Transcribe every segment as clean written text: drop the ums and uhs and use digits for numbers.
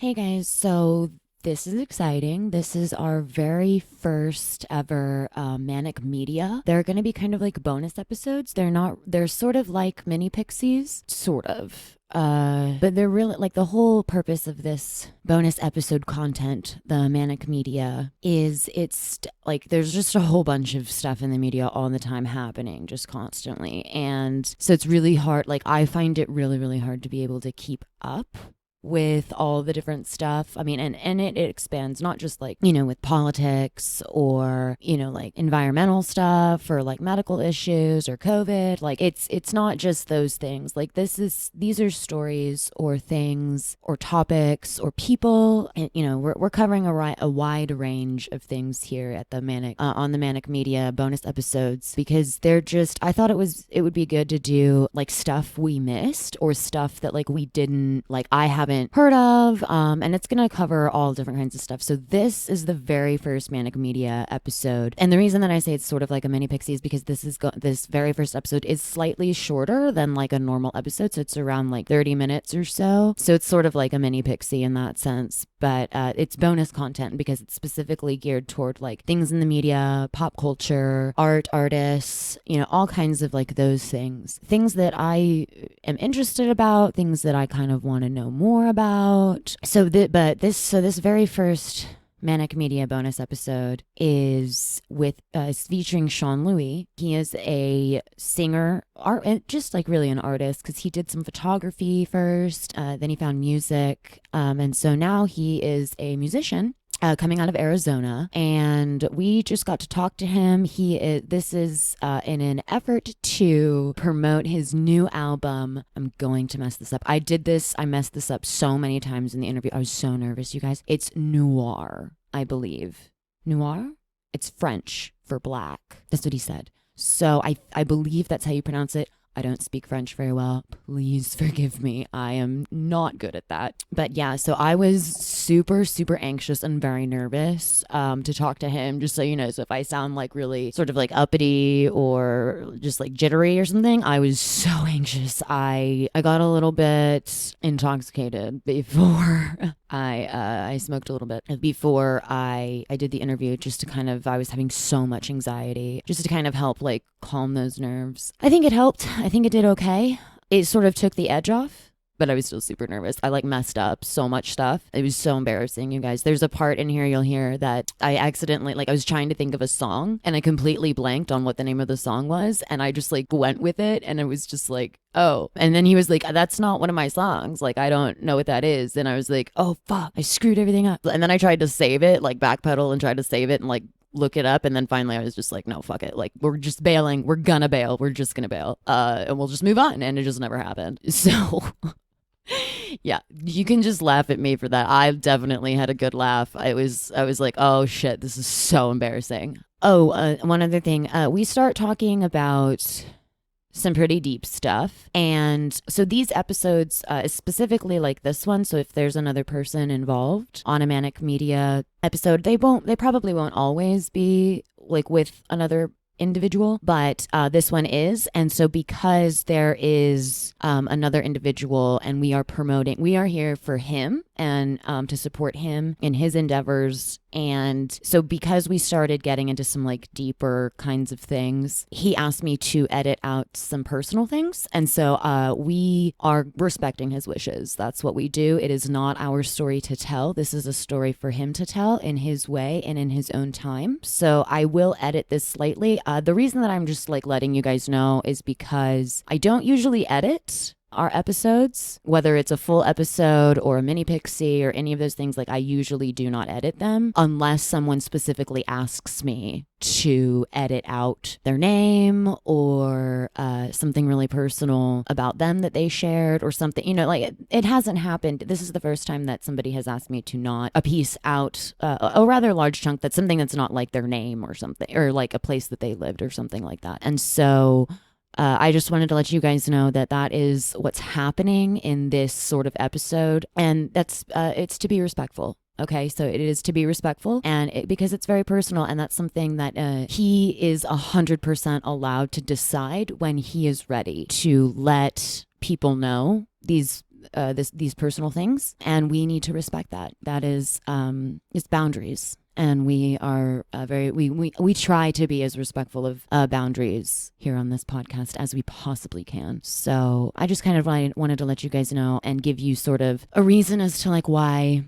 Hey guys, so this is exciting. This is our very first ever Manic Media. They're going to be kind of like bonus episodes. They're sort of like mini pixies, sort of. But they're really like the whole purpose of this bonus episode content, the Manic Media, is like there's just a whole bunch of stuff in the media all the time happening, just constantly. And so it's really hard. Like, I find it really, really hard to be able to keep up with all the different stuff. I mean, and it expands not just like, with politics or, like environmental stuff or like medical issues or COVID. Like it's not just those things. Like these are stories or things or topics or people. And, we're covering a wide range of things here at the on the Manic Media bonus episodes because I thought it would be good to do like stuff we missed or stuff that like we didn't, like I haven't heard of, and it's gonna cover all different kinds of stuff. So this is the very first Manic Media episode, and the reason that I say it's sort of like a mini pixie is because this very first episode is slightly shorter than like a normal episode, so it's around like 30 minutes or so. So it's sort of like a mini pixie in that sense, but it's bonus content because it's specifically geared toward like things in the media, pop culture, artists, all kinds of like those things that I am interested about, things that I kind of want to know more about. This very first Manic Media bonus episode is featuring Seanloui. He is a singer, just like really an artist, because he did some photography first, then he found music, and so now he is a musician. Coming out of Arizona, and we just got to talk to him. This is in an effort to promote his new album. I'm going to mess this up. I messed this up so many times in the interview. I was so nervous, you guys. It's noir, I believe. Noir? It's French for black. That's what he said. So I believe that's how you pronounce it. I don't speak French very well. Please forgive me. I am not good at that. But yeah, so I was super, super anxious and very nervous to talk to him, just so you know. So if I sound like really sort of like uppity or just like jittery or something, I was so anxious. I got a little bit intoxicated before I smoked a little bit before I did the interview, just to kind of, I was having so much anxiety, just to kind of help like calm those nerves. I think it helped. I think it did okay. It sort of took the edge off, but I was still super nervous. I like messed up so much stuff. It was so embarrassing, you guys. There's a part in here you'll hear that I accidentally, like I was trying to think of a song and I completely blanked on what the name of the song was. And I just like went with it. And it was just like, oh. And then he was like, that's not one of my songs. Like, I don't know what that is. And I was like, oh, fuck, I screwed everything up. And then I tried to save it, like backpedal and try to save it and like look it up, and then finally I was just like, no, fuck it, like we're just bailing, we're gonna bail, we're just gonna bail, and we'll just move on. And it just never happened. So yeah, you can just laugh at me for that. I definitely had a good laugh. I was like, oh shit, this is so embarrassing. Oh, one other thing, we start talking about some pretty deep stuff. And so these episodes, specifically like this one, so if there's another person involved on a Manic Media episode, they probably won't always be like with another individual, but this one is. And so because there is another individual and we are here for him and to support him in his endeavors. And so because we started getting into some like deeper kinds of things, he asked me to edit out some personal things. And so we are respecting his wishes. That's what we do. It is not our story to tell. This is a story for him to tell in his way and in his own time. So I will edit this slightly. The reason that I'm just like letting you guys know is because I don't usually edit our episodes, whether it's a full episode or a mini pixie or any of those things. Like, I usually do not edit them unless someone specifically asks me to edit out their name or something really personal about them that they shared or something, like it hasn't happened. This is the first time that somebody has asked me to not a piece out a rather large chunk, that's something that's not like their name or something, or like a place that they lived or something like that. And so I just wanted to let you guys know that that is what's happening in this sort of episode. And that's, it's to be respectful. Okay, so it is to be respectful, and because it's very personal, and that's something that he is 100% allowed to decide when he is ready to let people know these these personal things, and we need to respect that. That is it's boundaries, and we are we try to be as respectful of boundaries here on this podcast as we possibly can. So I just kind of wanted to let you guys know and give you sort of a reason as to like why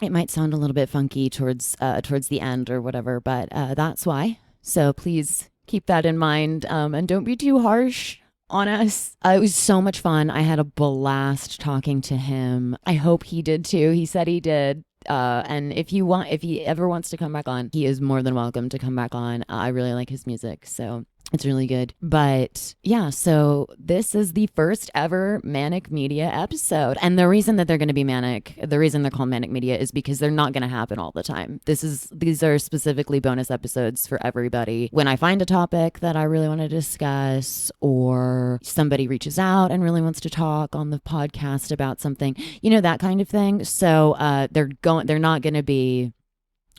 it might sound a little bit funky towards the end or whatever, but that's why. So please keep that in mind, and don't be too harsh on us. It was so much fun. I had a blast talking to him. I hope he did too. He said he did. And if he ever wants to come back on, he is more than welcome to come back on. I really like his music, so it's really good. But yeah, so this is the first ever Manic Media episode. And the reason that they're going to be manic, the reason they're called Manic Media is because they're not going to happen all the time. These are specifically bonus episodes for everybody. When I find a topic that I really want to discuss, or somebody reaches out and really wants to talk on the podcast about something, that kind of thing. So they're not going to be,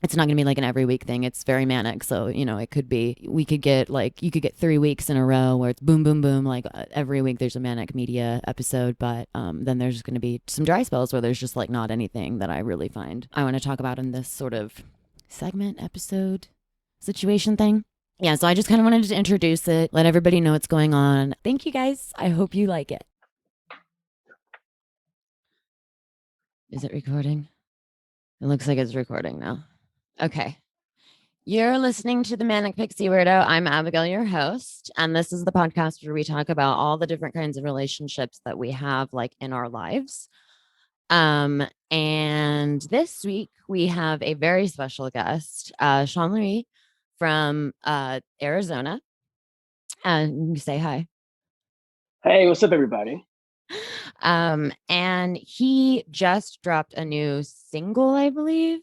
it's not going to be like an every week thing. It's very manic. So, it could be, you could get 3 weeks in a row where it's boom, boom, boom. Like every week there's a Manic Media episode. But then there's going to be some dry spells where there's just like not anything that I really find I want to talk about in this sort of segment, episode, situation thing. Yeah, so I just kind of wanted to introduce it, let everybody know what's going on. Thank you guys. I hope you like it. Is it recording? It looks like it's recording now. Okay. You're listening to the Manic Pixie Weirdo. I'm Abigail, your host, and this is the podcast where we talk about all the different kinds of relationships that we have like in our lives. And this week we have a very special guest, Seanloui from Arizona. And you say hi. Hey, what's up, everybody? And he just dropped a new single, I believe.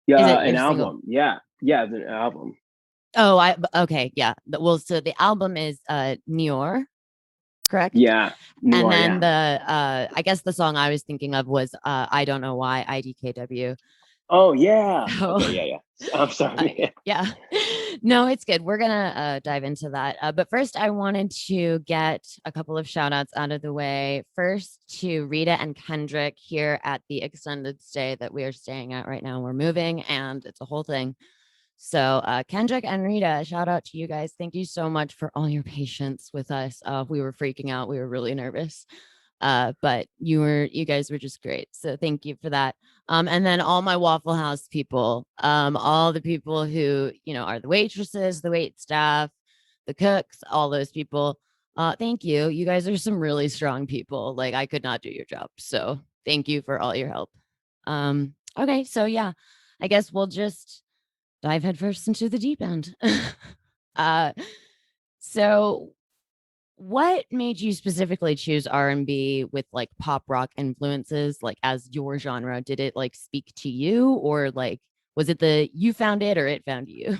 Yeah, an album. Yeah, it's an album. Oh, okay, yeah. Well, so the album is Nior, correct? Yeah, Nior, and then the I guess the song I was thinking of was I Don't Know Why, IDKW. Oh yeah. So, okay, yeah. I'm sorry. Yeah. No, it's good. We're gonna dive into that. But first, I wanted to get a couple of shout outs out of the way. First to Rita and Kendrick here at the extended stay that we are staying at right now. We're moving and it's a whole thing. So Kendrick and Rita, shout out to you guys. Thank you so much for all your patience with us. We were freaking out. We were really nervous. But you guys were just great. So thank you for that. And then all my Waffle House people, all the people who, are the waitresses, the wait staff, the cooks, all those people. Thank you. You guys are some really strong people. Like I could not do your job. So thank you for all your help. Okay. So yeah, I guess we'll just dive headfirst into the deep end. So what made you specifically choose R&B with like pop rock influences, like as your genre? Did it like speak to you, or like was it you found it or it found you?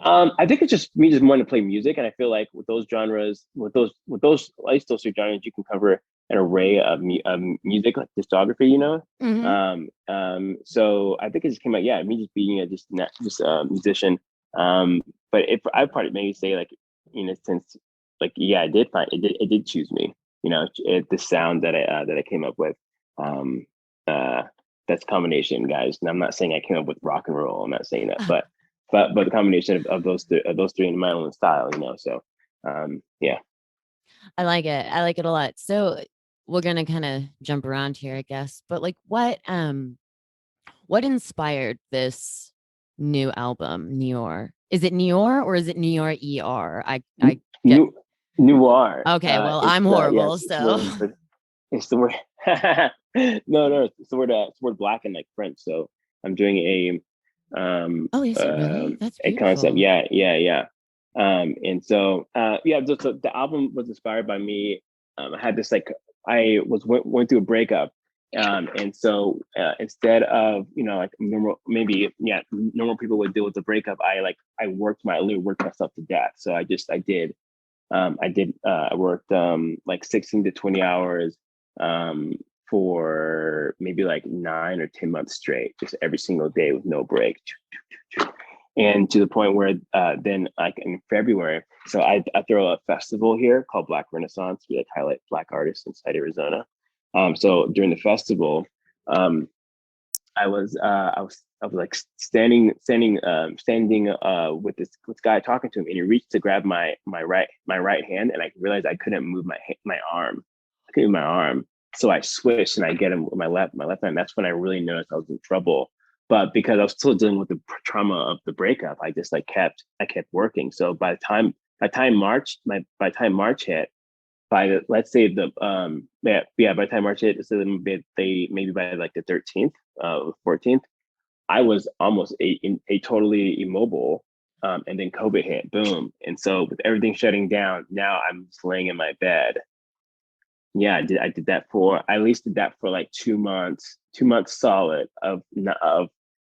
I think it's just me just wanting to play music, and I feel like with those genres, with those at least those three genres, you can cover an array of music, like discography, Mm-hmm. So I think it just came out, yeah, me just being a musician. But if I probably maybe say like, since like, yeah, it did choose me, the sound that I came up with. That's combination, guys. And I'm not saying I came up with rock and roll. I'm not saying that, but the combination of those three in my own style, So yeah. I like it. I like it a lot. So we're gonna kind of jump around here, I guess. But like what inspired this new album, Nior? Is it Nior or is it Nior ER? I get Noir. Okay, well, I'm horrible, so it's the word. No, it's the word. It's the word black in like French. So I'm doing oh, is it really? That's a beautiful. concept. Yeah. And so so the album was inspired by me. I had this like I went through a breakup. And so instead of like normal people would deal with the breakup, I worked myself to death. So I worked like 16 to 20 hours for maybe like 9 or 10 months straight, just every single day with no break. And to the point where then like in February, so I throw a festival here called Black Renaissance. We like highlight Black artists inside Arizona. So during the festival, I was like standing with this guy talking to him, and he reached to grab my right hand, and I realized I couldn't move my arm. I couldn't move my arm, so I switched and I get him with my left hand. That's when I really noticed I was in trouble. But because I was still dealing with the trauma of the breakup, I just like kept working. So by the time March hit, let's say by the time March hit, so they maybe by like the 13th, 14th, I was almost a totally immobile. And then COVID hit, boom. And so with everything shutting down, now I'm just laying in my bed. Yeah, I did that for, I at least did that for like 2 months solid of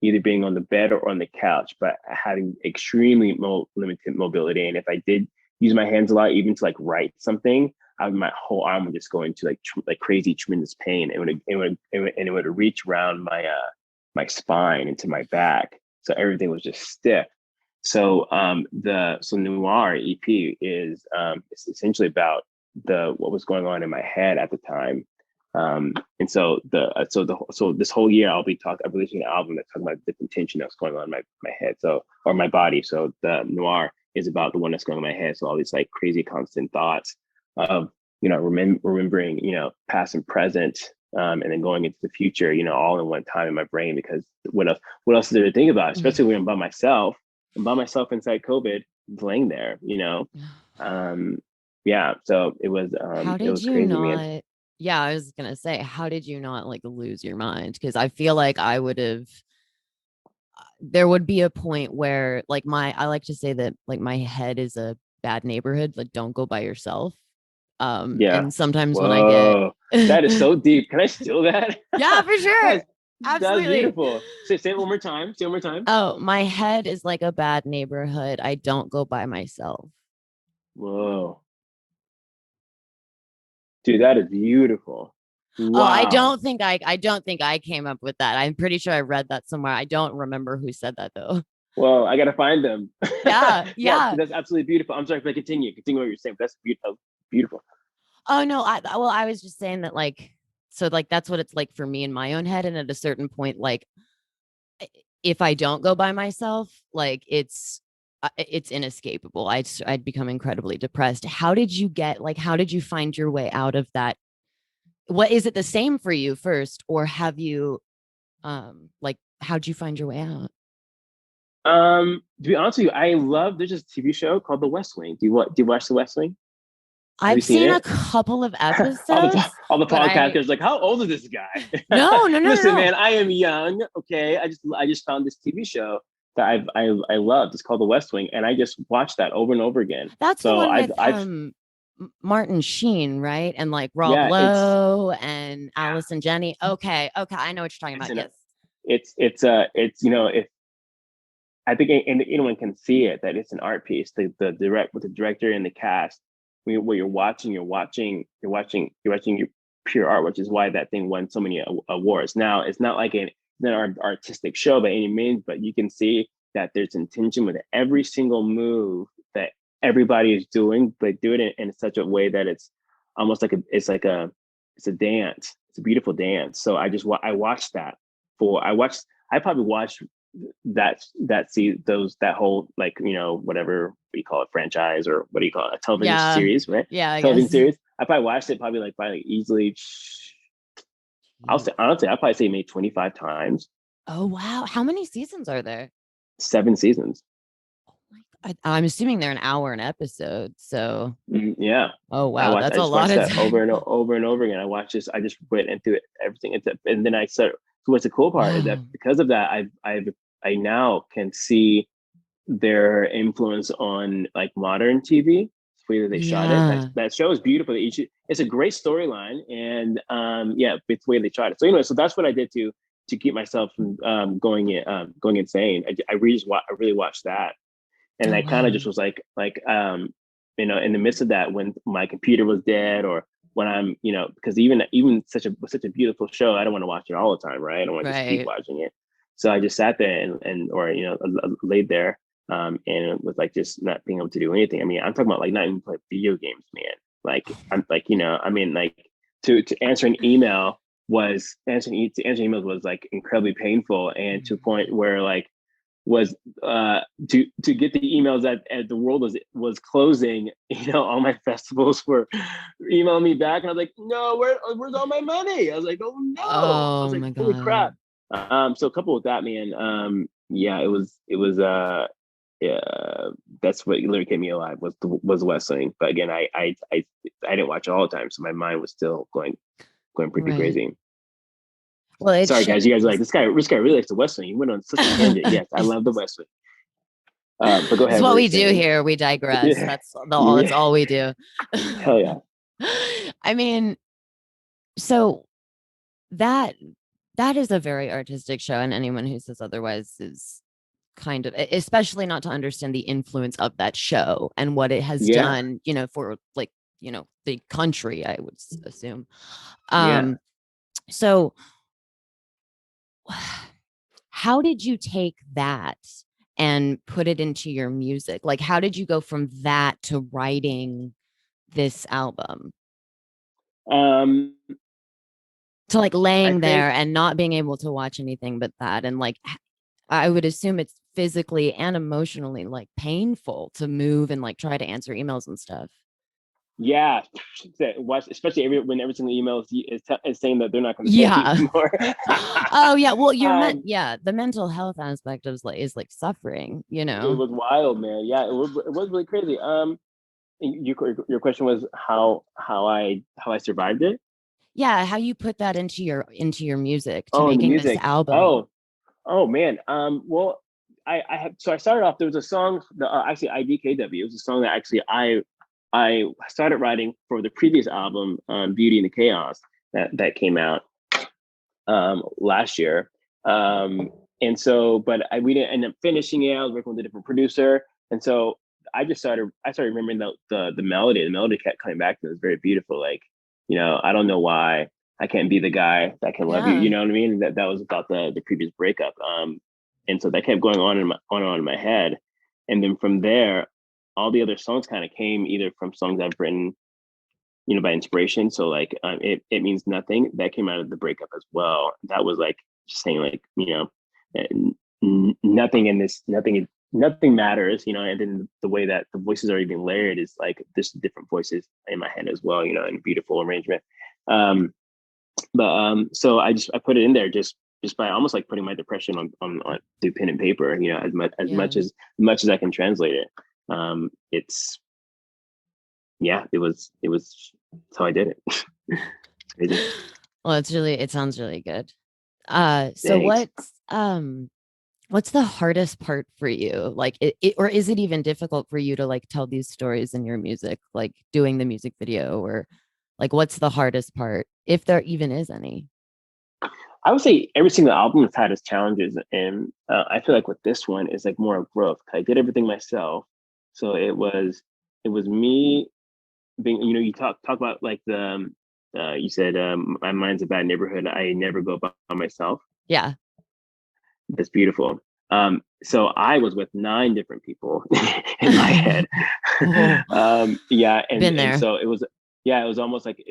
either being on the bed or on the couch, but having extremely limited mobility. And if I did use my hands a lot, even to like write something, my whole arm would just go into like crazy tremendous pain. It would reach around my spine into my back, so everything was just stiff. So Noir EP is it's essentially about what was going on in my head at the time. And so this whole year I'm releasing an album that's talking about the different tension that's going on in my head, or my body. So the Noir is about the one that's going on in my head. So all these like crazy constant thoughts of remembering past and present, and then going into the future, all in one time in my brain, because what else is there to think about, especially when I'm by myself inside COVID, laying there. Yeah, so it was How it did was you crazy, not? man. Yeah, I was gonna say, how did you not like lose your mind? Because I feel like I would have. There would be a point where, like, I like to say that like my head is a bad neighborhood. Like, don't go by yourself. Yeah. And sometimes when I get, Whoa, that is so deep. Can I steal that? yeah, for sure, That's absolutely. beautiful. Say it one more time. Say it one more time. Oh, my head is like a bad neighborhood. I don't go by myself. Whoa, dude, that is beautiful. Oh, Wow. I don't think I came up with that. I'm pretty sure I read that somewhere. I don't remember who said that though. Well, I gotta find them. Yeah, Yeah, yeah. that's absolutely beautiful. I'm sorry if I continue what you're saying. But that's beautiful. Beautiful. Oh no, I was just saying that like, so like that's what it's like for me in my own head. And at a certain point, like if I don't go by myself, like it's inescapable. I'd become incredibly depressed. How did you find your way out of that? What is it the same for you first, or have you like how'd you find your way out? To be honest with you, there's this TV show called The West Wing. Do you watch The West Wing? Have you I've seen seen a it? couple of all the episodes, all the but podcasters like, how old is this guy? no, no, no, no, Listen, no. man, I am young. Okay, I just found this TV show that I loved. It's called The West Wing, and I just watched that over and over again. That's the So one I've with I've Martin Sheen, right? And like Rob yeah, Lowe and Alice and Jenny. Okay, okay, I know what you're talking it's about. in Yes. it. It's if I think anyone can see it, that it's an art piece. The direct with the director and the cast. What you're watching your pure art, which is why that thing won so many awards. Now it's not like an artistic show by any means, but you can see that there's intention with every single move that everybody is doing, but do it in such a way that it's almost like it's a dance. It's a beautiful dance. So I watched that I probably watched that whole, like, whatever we call it, franchise, or what do you call it, a television Yeah. series, right? Yeah, I Television guess. series. I probably watched it probably like easily. I'll say Jeez. honestly, I probably say maybe 25 times. Oh wow. How many seasons are there? 7 seasons. Oh my God. I'm assuming they're an hour an episode. So Yeah. oh I wow, watched. that's I a just lot watched of that over time. and over and over again. I just went into it, everything, and then I started. So what's the cool part is that Wow. because of that, I now can see their influence on like modern TV, the way that they shot it. Yeah. That show is beautiful. It's a great storyline, and yeah, it's the way they shot it. So anyway, so that's what I did to keep myself from going insane. I really watched that, and Oh I kind of wow. just was like in the midst of that, when my computer was dead, or when I'm, because even such a beautiful show, I don't want to watch it all the time, right? I don't want to just keep Right. watching it. So I just sat there and or laid there, and was like just not being able to do anything. I mean, I'm talking about like not even play video games, man. Like I'm like I mean like to answer an email was to answer emails was like incredibly painful, and to a point where like was to get the emails that as the world was closing, all my festivals were emailing me back, and I was like, no, where's all my money? I was like, oh no. I was Oh like, my holy God. crap. So coupled with that, man, yeah, it was yeah, that's what literally kept me alive was wrestling. But again, I didn't watch it all the time, so my mind was still going pretty Right. crazy. Well, it Sorry, guys. You guys are like shows. this guy really likes the Western. You went on such a tangent. Yes, I love the Western. But go It's ahead. What what were you we do saying? here. We digress. Yeah, That's yeah. all we do. Hell yeah. I mean, so that that is a very artistic show, and anyone who says otherwise is kind of, especially not to understand the influence of that show and what it has Yeah, done, for like, the country, I would assume. yeah. Um, so how did you take that and put it into your music? Like, how did you go from that to writing this album? Um, To like I laying think there and not being able to watch anything but that. And like, I would assume it's physically and emotionally like painful to move and like try to answer emails and stuff. yeah. Especially when every single email is saying that they're not going to pay you Yeah. anymore. Oh yeah. Well, um, yeah, the mental health aspect of is like suffering, it was wild, man. Yeah, it was really crazy. Your question was how I survived it. Yeah, how you put that into your music to Oh, and the making this music. album. Oh man. Well, I had so I started off. There was a song, actually IDKW. It was a song that actually I started writing for the previous album, Beauty and the Chaos, that came out last year. And so, but we didn't end up finishing it. I was working with a different producer, and so I started remembering the melody. The melody kept coming back to me. It was very beautiful. Like, I don't know why I can't be the guy that can love you. Yeah. You know what I mean? That was about the previous breakup. And so that kept going on in my head, and then from there, all the other songs kind of came either from songs I've written, by inspiration. So like, it means nothing, that came out of the breakup as well. That was like just saying like, nothing in this, nothing matters, and then the way that the voices are even layered is like there's different voices in my head as well, in a beautiful arrangement. But so I put it in there just by almost like putting my depression on through pen and paper, as much as Yeah. much as much as I can translate it. It's yeah, it was that's how I did it. Crazy. Well, it sounds really good. So Thanks. what's the hardest part for you? Like or is it even difficult for you to like tell these stories in your music, like doing the music video, or like what's the hardest part, if there even is any? I would say every single album has had its challenges, and I feel like with this one is like more of growth. I did everything myself, so it was me being. You talk about like you said, my mind's a bad neighborhood. I never go by myself. Yeah. That's beautiful. So I was with 9 different people in my head. Oh, Yeah, and been and there. so it was almost like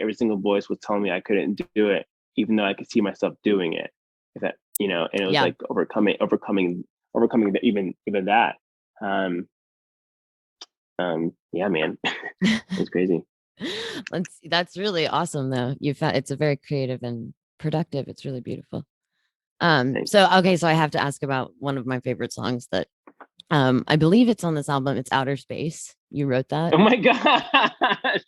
every single voice was telling me I couldn't do it, even though I could see myself doing it. If that, and it was Yeah. like overcoming even that. Um, yeah, man, it's crazy. That's really awesome though. You found it's a very creative and productive. It's really beautiful. Thanks. So okay, so I have to ask about one of my favorite songs that I believe it's on this album. It's Outer Space. You wrote that? Oh my gosh,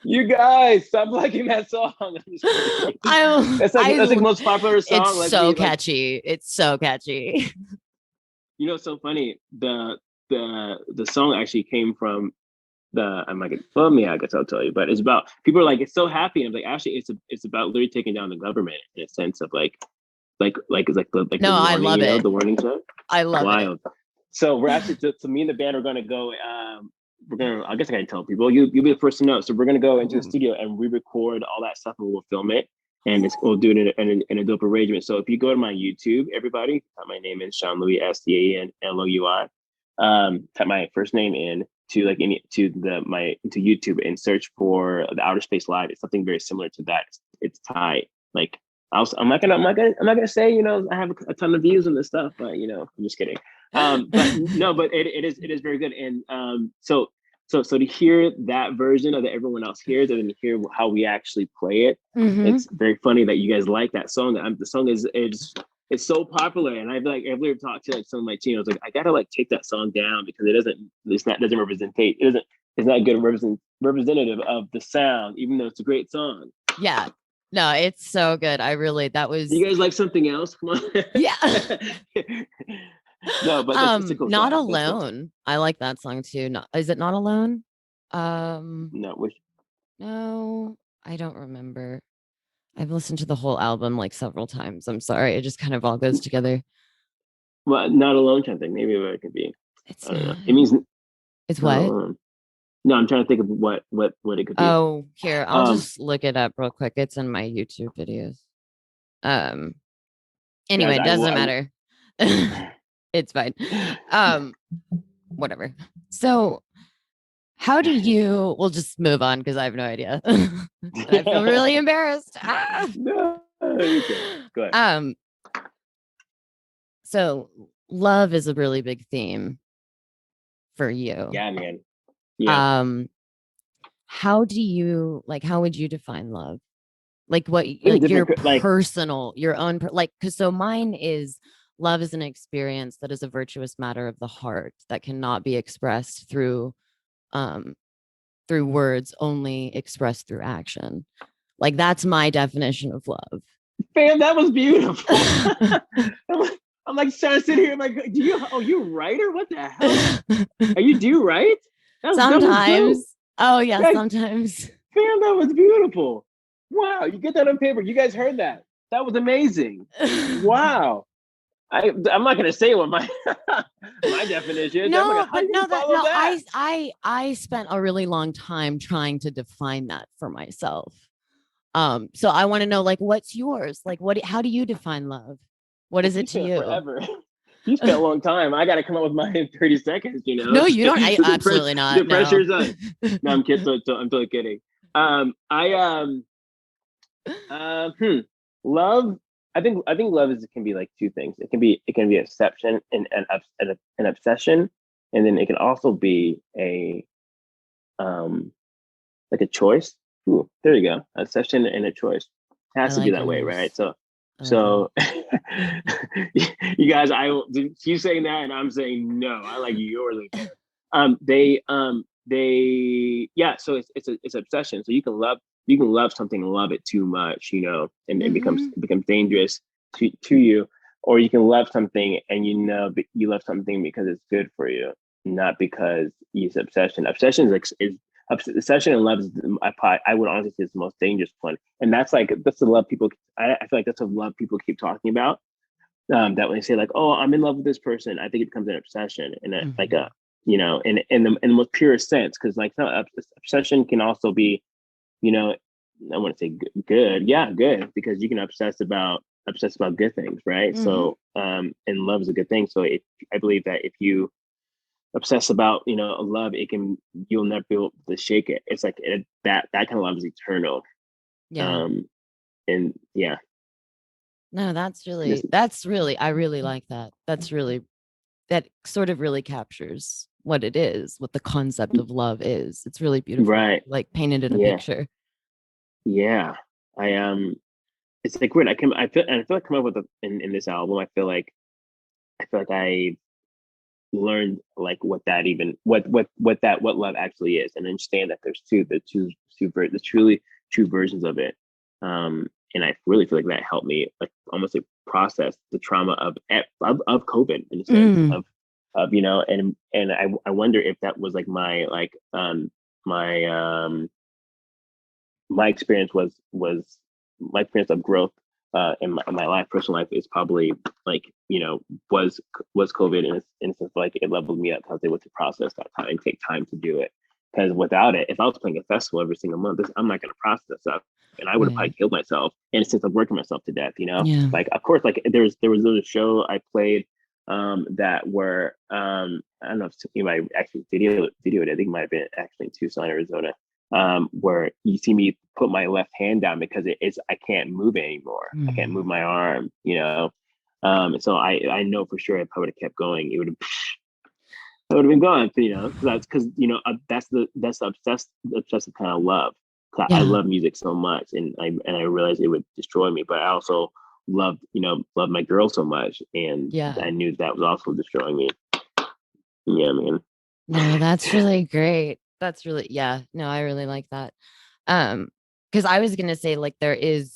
you guys, stop liking that song. I'm just kidding. I That's like the most popular it's song. Like so me, like catchy. It's so catchy. it's so funny. The song actually came from I'm like, well, yeah, I guess I'll tell you, but it's about people are like, it's so happy, and I'm like, actually, it's about literally taking down the government in a sense of it's like the No, I warning, love it. the warning shot. I love it. Wild. So we're actually so me and the band are gonna go. I guess I can tell people. You'll be the first to know. So we're gonna go into the Ooh. studio and re-record all that stuff, and we'll film it. and we'll do it in a dope arrangement. So if you go to my YouTube, everybody, type my name in Seanloui, STANLOUI. Type my first name in to like to YouTube and search for the Outer Space Live. It's something very similar to that. It's tight. Like I'm not gonna say, you know, I have a ton of views on this stuff, but you know, I'm just kidding. But no, but it is very good. And so to hear that version of that everyone else hears, and to hear how we actually play it, it's very funny that you guys like that song. The song is it's so popular, and I've literally talked to like some of my team. I was like, I gotta like take that song down because doesn't represent it's not a good representative of the sound, even though it's a great song. Yeah. No, it's so good. You guys like something else? Come on. Yeah. No, but that's a cool Not song. Alone. I like that song too. Is it Not Alone? No, No, I don't remember. I've listened to the whole album like several times. I'm sorry. It just kind of all goes together. well, Not Alone kind of thing. Maybe what it could be. It's I don't know. not. It means It's Not what? Alone. No, I'm trying to think of what it could be. Oh, here, I'll just look it up real quick. It's in my YouTube videos. Anyway, it doesn't matter. It's fine. Whatever. So how do you we'll just move on because I have no idea. I feel really embarrassed. No, okay. Go ahead. So love is a really big theme for you. Yeah, man. Yeah. How would you define love? Like what, like your personal, your own, like, because so mine is love is an experience that is a virtuous matter of the heart that cannot be expressed through words, only expressed through action. Like that's my definition of love. Fam, that was beautiful. I'm like trying to sit here. I'm like, you writer? What the hell? Do you write? Sometimes. Oh yeah, sometimes. Fam, that was beautiful. Wow, you get that on paper. You guys heard that. That was amazing. Wow. I'm not gonna say what my my definition is. No, but I spent a really long time trying to define that for myself. So I want to know, like, what's yours? Like, how do you define love? What is it to you? Forever. You spent a long time. I got to come up with mine in 30 seconds, you know? No, you don't. Absolutely not. The pressure's on. No, I'm kidding. I'm totally kidding. Love. I think love can be like two things. It can be exception and an obsession, and then it can also be a like a choice. Ooh, there you go. A obsession and a choice. It has to be that way, right? So you guys, you saying that and I'm saying no. I like yours. So it's obsession. So you can love something and love it too much, you know, and it becomes dangerous to you. Or you can love something and you know you love something because it's good for you, not because it's obsession. Obsession is obsession and love is, I would honestly say, is the most dangerous one, and that's the love people. I feel like that's the love people keep talking about. That when they say like, "Oh, I'm in love with this person," I think it becomes an obsession, and like a, you know, in the most purest sense, because like obsession can also be, you know, I want to say good, yeah, good, because you can obsess about good things, right? So, and love is a good thing. So I believe that if you obsess about, you know, love, you'll never be able to shake it. It's like that kind of love is eternal. Yeah. And yeah. No, that's really, I really like that. That sort of really captures what it is, what the concept of love is. It's really beautiful. Right. Like painted in a picture. Yeah. It's like weird. I feel like come up with in this album, I feel like I learned like what love actually is, and understand that there's the truly true versions of it. And I really feel like that helped me like almost like process the trauma of COVID in a sense of you know, and I wonder if that was like my experience my experience of growth in my life, personal life, is probably like, you know, was COVID in a sense, like it leveled me up because I was able to process that time and take time to do it. Because without it, if I was playing a festival every single month, I'm not going to process stuff. and I would have probably Right. killed myself in a sense of working myself to death, Yeah. like of course, like there was a show I played that were I don't know if you might actually video it. I think it might have been actually in Tucson, Arizona, where you see me put my left hand down because it's I can't move it anymore. I can't move Mm. my arm, so I know for sure if I would have kept going, it would have been gone, because that's the obsessive kind of love. 'Cause I Yeah. love music so much, and I realized it would destroy me, but I also loved my girl so much, and Yeah. I knew that was also destroying me. Yeah, man. No, that's really great. That's really, yeah. No, I really like that. Um, because I was gonna say like there is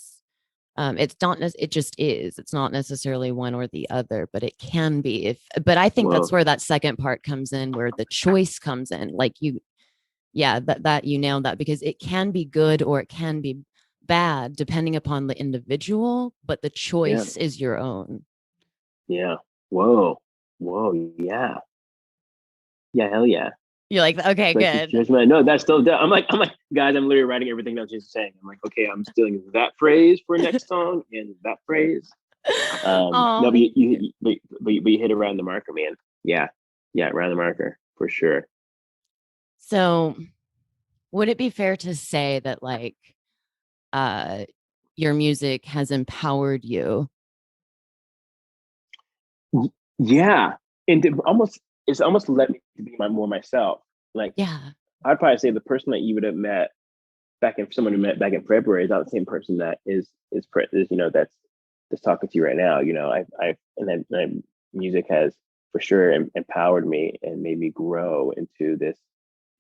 it's not it just is. It's not necessarily one or the other, but it can be if but I think that's Well, where that second part comes in where the choice comes in. Like you yeah, that you nailed that because it can be good or it can be bad depending upon the individual, but the yeah, choice is your own. yeah. Whoa, whoa, yeah, yeah, hell yeah. You're like, okay, Like good. judgment. No, that's still. I'm like, guys. I'm literally writing everything down she's saying. I'm like, okay, I'm stealing that phrase for next song and that phrase. Oh, No, but thank you. you hit around the marker, man. Yeah, yeah, around the marker for sure. So would it be fair to say that like uh your music has empowered you? Yeah, and it's almost led me to be more myself. Like Yeah. I'd probably say the person that you would have met someone who met back in February is not the same person that is that's talking to you right now. And then music has for sure empowered me and made me grow into this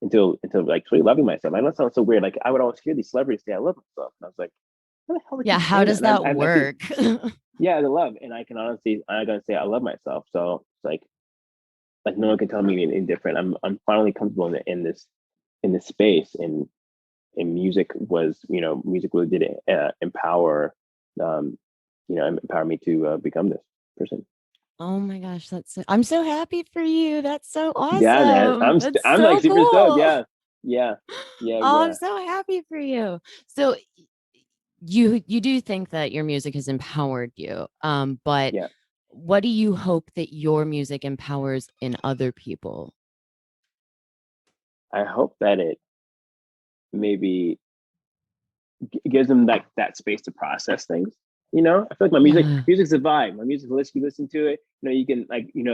until like really loving myself. I know it sounds so weird. Like I would always hear these celebrities say I love myself, and I was like, how the hell they Yeah, keep how saying that? does And that I think work? yeah, the love, and I gotta say I love myself. So it's like no one can tell me anything different. I'm finally comfortable in this space, and music really did empower me to become this person. Oh my gosh, that's so, I'm so happy for you. That's so Yeah, man, awesome. I'm That's I'm like so super stoked. cool. Yeah, yeah, yeah, Oh, I'm yeah, so happy for you. So you do think that your music has empowered you. But yeah. what do you hope that your music empowers in other people? I hope that it maybe gives them that space to process things. I feel like my Yeah. music's a vibe. My music, you listen to it. You can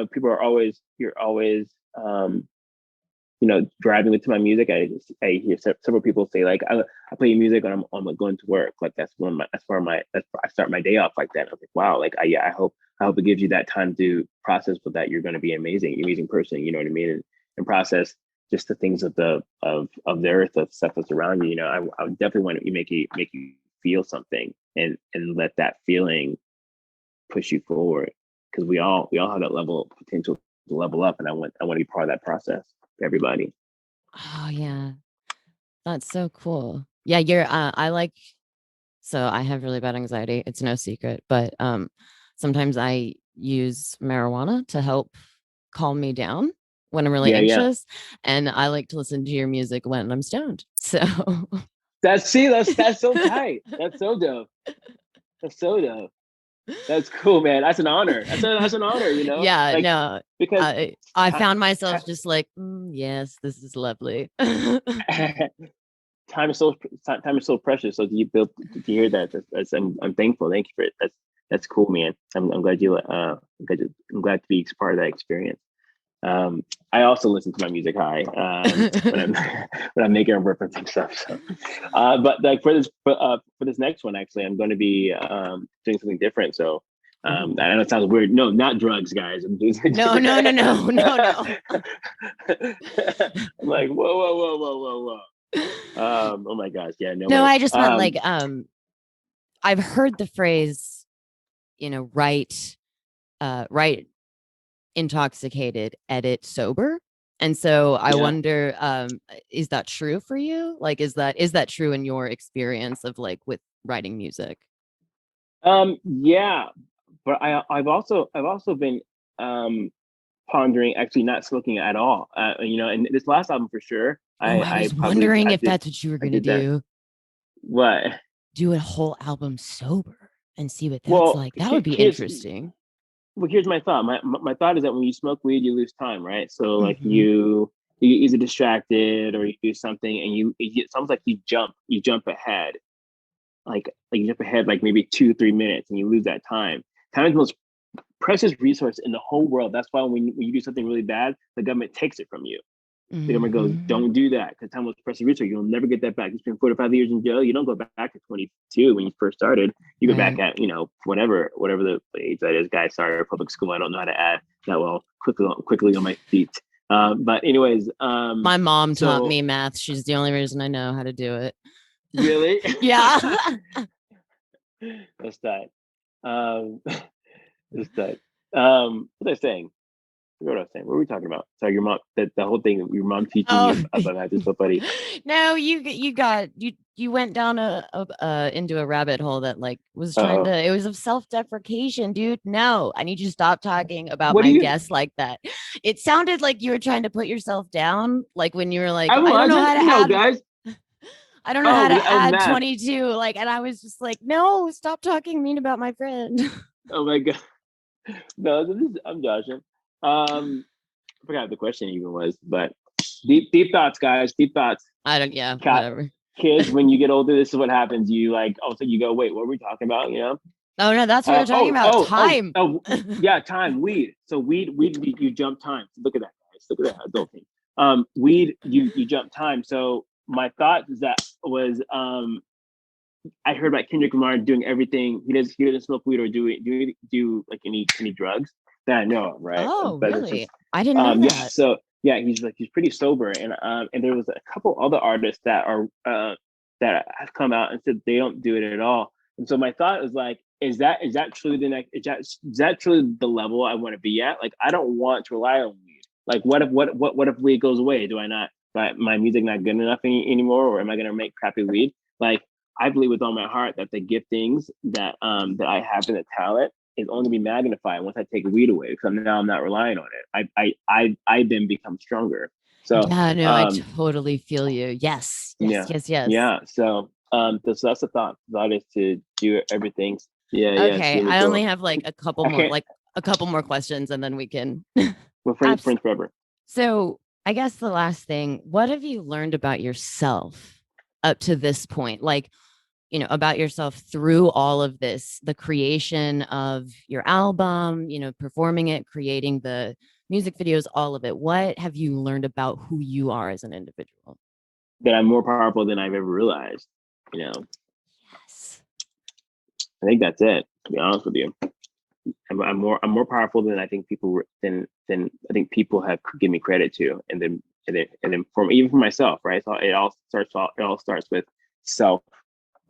people are always you're always driving into my music. I hear several people say like I play music when I'm like going to work. Like that's where I start my day off like that. I was like, wow, like yeah, I hope it gives you that time to process with that you're going to be amazing person. You know what I mean? And process just the things of the earth, of stuff that's around you. I would definitely want to make you feel something and let that feeling push you forward because we all have that level of potential to level up, and I want to be part of that process for everybody. Oh yeah. That's so cool. Yeah, you're I like so I have really bad anxiety. It's no secret, but sometimes I use marijuana to help calm me down when I'm really Yeah, yeah. anxious, and I like to listen to your music when I'm stoned. So That's so tight. That's so dope. That's so dope. That's cool, man. That's an honor. That's an honor. yeah, Like no, because I time, found myself just like, yes, this is lovely. time is so time is so precious. So you built to hear that. I'm thankful. Thank you for it. That's cool, man. I'm glad I'm glad to be part of that experience. I also listen to my music high when I'm when I'm making and referencing stuff. So, but like for this next one, actually, I'm going to be doing something different. So Ooh. I know it sounds weird. No, not drugs, guys. I'm doing something No, no, no, different. no, no, no. I'm like whoa, whoa, whoa, whoa, whoa, whoa. Oh my gosh, yeah, no No, way. I just meant like I've heard the phrase, right intoxicated, edit sober. And so I Yeah. wonder, is that true for you? Like, is that true in your experience of like with writing music? Yeah, but I've also been um pondering actually not smoking at all. And this last album for sure, Oh, I I I was probably wondering I if did that's what you were I gonna did that. do. What? do a whole album sober and see what that's Well, like. That would be interesting. here's my thought. My thought is that when you smoke weed, you lose time, right? So like Mm-hmm. you get either distracted or you do something, and it's almost like you jump ahead, like you jump ahead like maybe 2-3 minutes, and you lose that time. Time is the most precious resource in the whole world. That's why when you do something really bad, the government takes it from you. The government goes, Mm-hmm. don't do that because time was precious resource. You'll never get that back. You spend 45 years in jail. You don't go back at 22 when you first started. You go back Right. at, whatever the age that is. Guy started public school. I don't know how to add that well quickly on my feet. But anyways, My mom taught so me math. She's the only reason I know how to do it. really, Yeah. that's that. That's that. What was I saying? What was I saying? What were we talking about? Sorry, your mom. That the whole thing. Your mom teaching Oh you about math is so funny. no, you went down into a rabbit hole that like was trying to. Oh, It was of self-deprecation, dude. No, I need you to stop talking about what do my you? guests like that. It sounded like you were trying to put yourself down, like when you were like, I wasn't. No, guys. I don't know how Oh, to add math. 22. Like, and I was just like, no, stop talking mean about my friend. Oh my god. No, I'm joshing. I forgot what the question even was, but deep thoughts, guys. Deep thoughts. Yeah, Cat whatever. kids. When you get older, this is what happens. You like also you go, wait, what were we talking about? Oh no, that's what we were talking about. Time. Yeah, time. Weed. So weed. You jump time. Look at that, guys. Look at that adulting. Weed. You jump time. So my thought is that was I heard about Kendrick Lamar doing everything. He doesn't smoke weed or do like any drugs that I know of, right? Oh, But it's just really? I didn't know yeah. that. So yeah, he's pretty sober, and there was a couple other artists that are that have come out and said they don't do it at all. And so my thought is like, is that truly the next? Is that truly the level I want to be at? Like I don't want to rely on weed. Like what if weed goes away? Do I not? My music not good enough anymore, or am I gonna make crappy weed? Like I believe with all my heart that the giftings that I have in the talent is only be magnified once I take weed away because now I'm not relying on it. I then become stronger. So Yeah, no, I totally feel you. Yes, yes, yeah, yes, yes. yeah. So so that's the thought. The thought is to do everything. Yeah, yeah. It's Okay, really I only cool. have like I can't. a couple more questions, and then we can. We're Abs- friends forever. so, I guess the last thing, what have you learned about yourself up to this point? Like, about yourself through all of this, the creation of your album, performing it, creating the music videos, all of it. What have you learned about who you are as an individual? That I'm more powerful than I've ever realized. You know, Yes. I think that's it. To be honest with you. I'm more powerful than I think people than I think people have given me credit to, and then from even for myself, right? So it all starts with self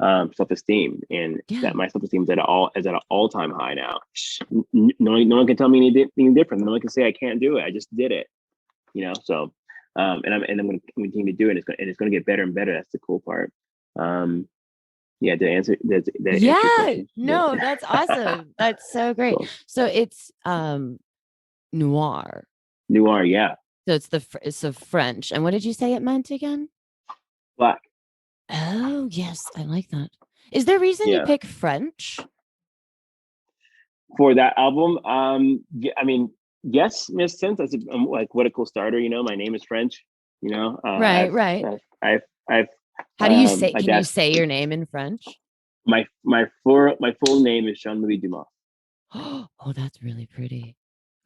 self esteem, and Yeah. that my self esteem is at an all time high now. No one can tell me anything different. No one can say I can't do it. I just did it, So and I'm going to continue to do it. And it's going to get better and better. That's the cool part. Yeah, to answer your Yeah. question. Yeah. No, that's awesome. That's so great. Cool. So it's noir. Noir, yeah. So it's the French. And what did you say it meant again? Black, Oh, yes, I like that. Is there a reason you yeah. pick French? For that album, yeah, I mean, yes, makes sense. Like what a cool starter. My name is French. Right, right. I've How do you say my can you dad. say your name in French? My full name is Jean-Louis Dumas. Oh, that's really pretty.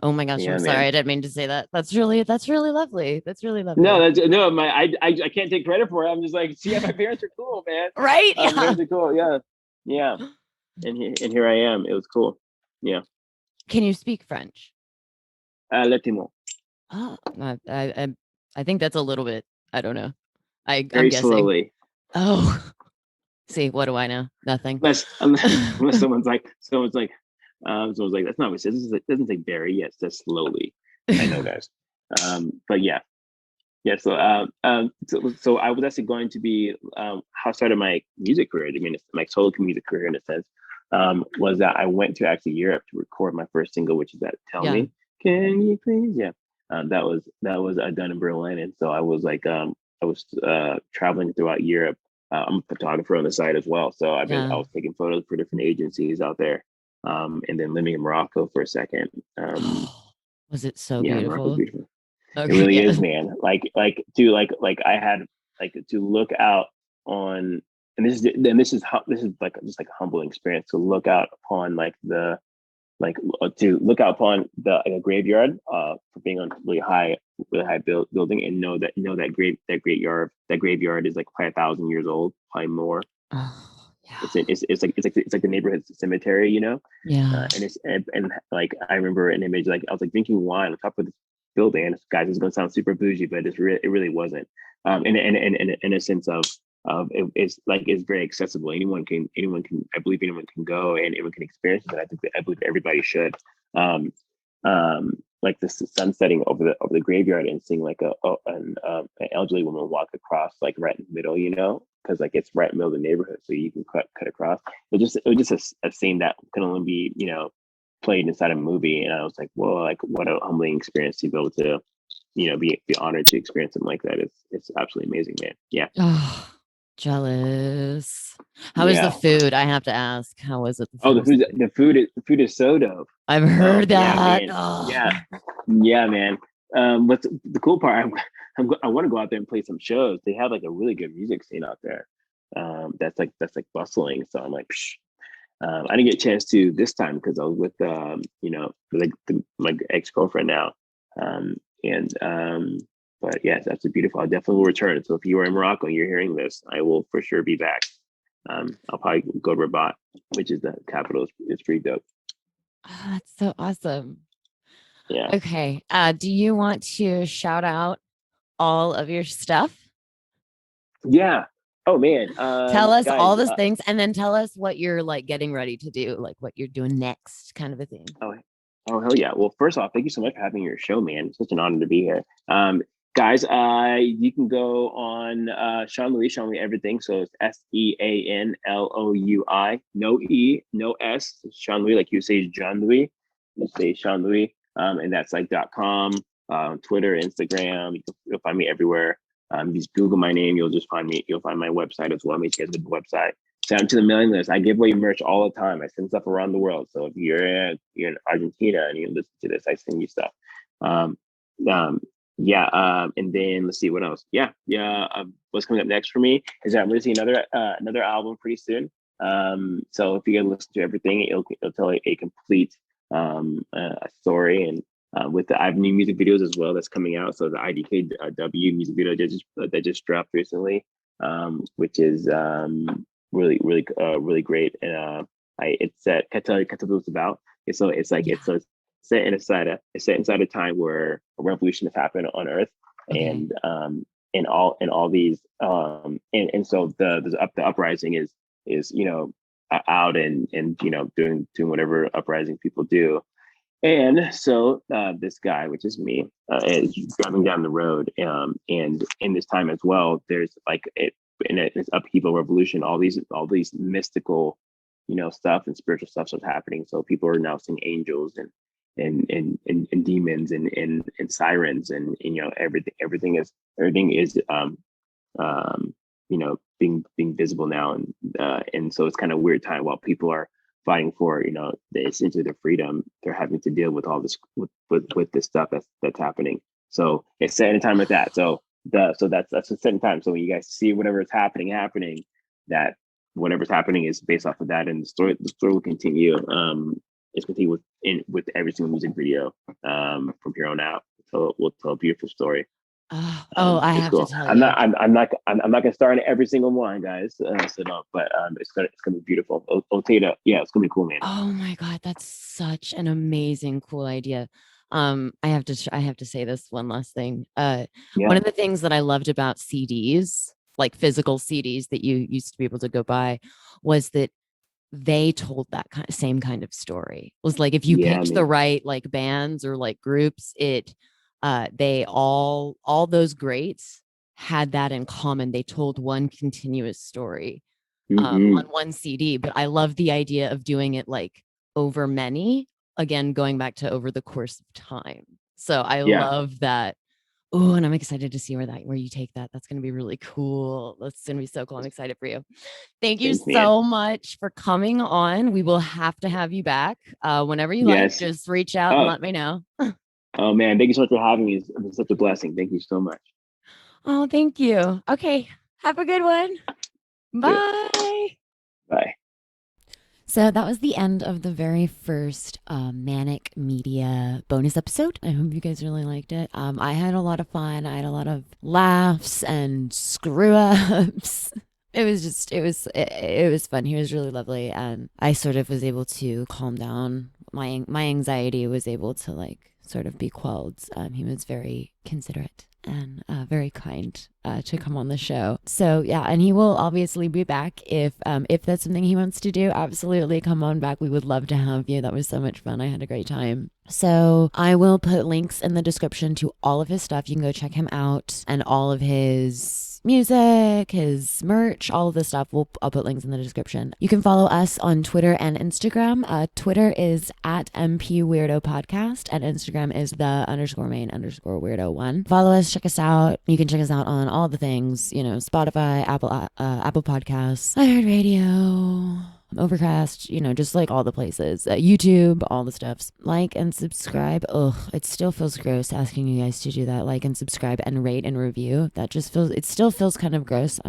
Oh my gosh, I'm Yeah, sorry. man. I didn't mean to say that. That's really lovely. That's really No, lovely. no. I can't take credit for it. I'm just like, see, my parents are cool, man. Right? My Yeah. parents are cool. Yeah, yeah. And here I am. It was cool. Yeah. Can you speak French? Latino. Oh, I think that's a little bit. I don't know. I'm Very guessing. slowly. Oh, see, what do I know? Nothing. Unless someone's like, that's not what it says. It doesn't say very. Yes, that's slowly. I know, guys. But yeah. Yeah, so I was actually going to be how I started my music career. I mean, it's my solo music career in a sense. Was that I went to actually Europe to record my first single, which is that "Tell Yeah. Me, Can You Please?" Yeah, that was done in Berlin, and so I was like I was traveling throughout Europe I'm a photographer on the side as well. So I Yeah. was taking photos for different agencies out there. And then living in Morocco for a second. Was it so Yeah, Morocco's beautiful? beautiful. It Okay, really yeah. is, man. Like I had like to look out on, and this is like just like a humbling experience to look out upon like the like to look out upon the like a graveyard for being on really high building, and know that graveyard is like probably 1,000 years old, probably more. Oh, yeah. It's like the neighborhood cemetery, you know. Yeah. And like I remember an image, like I was like drinking wine on top of this building, and guys, it's gonna sound super bougie, but it really wasn't. In a sense of it's very accessible. Anyone can, I believe anyone can go and anyone can experience it. I believe everybody should. Um, like the sun setting over the graveyard and seeing like an elderly woman walk across like right in the middle, you know, because like it's right in the middle of the neighborhood, so you can cut across. It was just a scene that can only be, you know, played inside a movie, and I was like, well, like what a humbling experience to be able to, you know, be honored to experience something like that. It's absolutely amazing, man. Yeah, Oh, jealous. How is the yeah. food? I have to ask. How was it? Oh, How was the food? the food is so dope. I've heard Yeah, that. man. Oh, Yeah, yeah, man. But the cool part, I want to go out there and play some shows. They have like a really good music scene out there. That's like bustling. So I'm like, psh. I didn't get a chance to this time because I was with you know, my ex girlfriend now. And But yes, that's beautiful. I definitely will return. So if you are in Morocco and you're hearing this, I will for sure be back. I'll probably go to Rabat, which is the capital. It's pretty dope. that's so awesome. Yeah. Okay. Do you want to shout out all of your stuff? Yeah. Oh man. Tell us all Guys. those things and then tell us what you're like getting ready to do, like what you're doing next, kind of a thing. Oh, oh hell yeah. Well, first off, thank you so much for having your show, man. It's such an honor to be here. Guys, you can go on Sean Loui everything. So it's Seanloui, no E, no S. Sean Loui, like you say John Louis, you say Sean Loui. And that's like .com, Twitter, Instagram. You'll find me everywhere. Just Google my name, you'll just find me. You'll find my website as well. Make sure you guys go to the website. Sign up to the mailing list. I give away merch all the time. I send stuff around the world. So if you're in Argentina and you listen to this, I send you stuff. Um, um, yeah. And then let's see what else. Yeah. What's coming up next for me is that I'm releasing another album pretty soon. So if you guys listen to everything, it'll tell a complete a story. And I have new music videos as well that's coming out. So the IDKW music video that just dropped recently, which is really great. And it's set. Can I tell you what it's about? It's like Yeah. it's set inside a time where a revolution has happened on Earth, Okay. and all these and so the uprising is, you know, out and you know, doing whatever uprising people do. And so this guy, which is me, is driving down the road, and in this time as well, there's like in this upheaval revolution, all these mystical, you know, stuff and spiritual stuff is happening. So people are now seeing angels and demons and sirens, and you know, everything is you know, being visible now, and so it's kind of weird time while people are fighting for, you know, essentially their freedom. They're having to deal with all this with this stuff that's happening. So it's set in a time like that. So that's a certain time. So when you guys see whatever is happening, that whatever's happening is based off of that, and the story will continue. It's continue with every single music video from here on out. So we'll tell a beautiful story. Oh, I It's have to cool. tell I'm you. not. I'm not gonna star in every single one, guys. So no, but it's gonna be beautiful. Otata, yeah, it's gonna be cool, man. Oh my God, that's such an amazing, cool idea. I have to say this one last thing. One Yeah, of the things that I loved about CDs, like physical CDs that you used to be able to go buy, was that they told that same kind of story. It was like if you yeah, picked the man. right like bands or like groups, they all those greats had that in common. They told one continuous story on Hmm. one CD, but I love the idea of doing it like over many, again, going back to over the course of time. So I Yeah, love that Oh, and I'm excited to see where you take that. That's going to be really cool. That's going to be so cool. I'm excited for you. Thank you Thanks, man. so much for coming on. We will have to have you back whenever you like. Yes. Just reach out and Oh, let me know. oh man, thank you so much for having me. It's been such a blessing. Thank you so much. Oh, thank you. Okay. Have a good one. Too. Bye. Bye. So that was the end of the very first Manic Media bonus episode. I hope you guys really liked it. I had a lot of fun. I had a lot of laughs and screw ups. It was fun. He was really lovely, and I sort of was able to calm down. My anxiety was able to like sort of be quelled. He was very considerate and very kind to come on the show. So yeah, and he will obviously be back if that's something he wants to do. Absolutely, come on back. We would love to have you. That was so much fun. I had a great time. So I will put links in the description to all of his stuff. You can go check him out and all of his music, his merch, all of the stuff. I'll put links in the description. You can follow us on Twitter and Instagram. Twitter is at MP Weirdo Podcast, and Instagram is the_main_weirdo1. Follow us, check us out. You can check us out on all the things, Spotify, Apple Podcasts, iHeartRadio, Overcast, just like all the places, YouTube, all the stuffs. Like and subscribe. Ugh, it still feels gross asking you guys to do that. Like and subscribe and rate and review. It still feels kind of gross.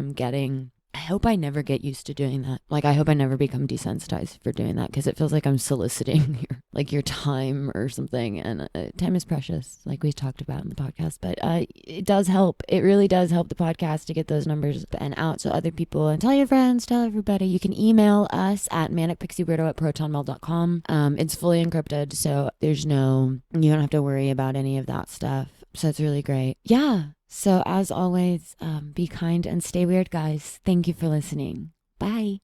I hope I never get used to doing that. Like, I hope I never become desensitized for doing that, because it feels like I'm soliciting your time or something. And time is precious, like we talked about in the podcast. But it does help. It really does help the podcast to get those numbers and out to other people. And tell your friends, tell everybody. You can email us at ManicPixieWeirdo@protonmail.com. It's fully encrypted, so you don't have to worry about any of that stuff. So it's really great. Yeah. So as always, be kind and stay weird, guys. Thank you for listening. Bye.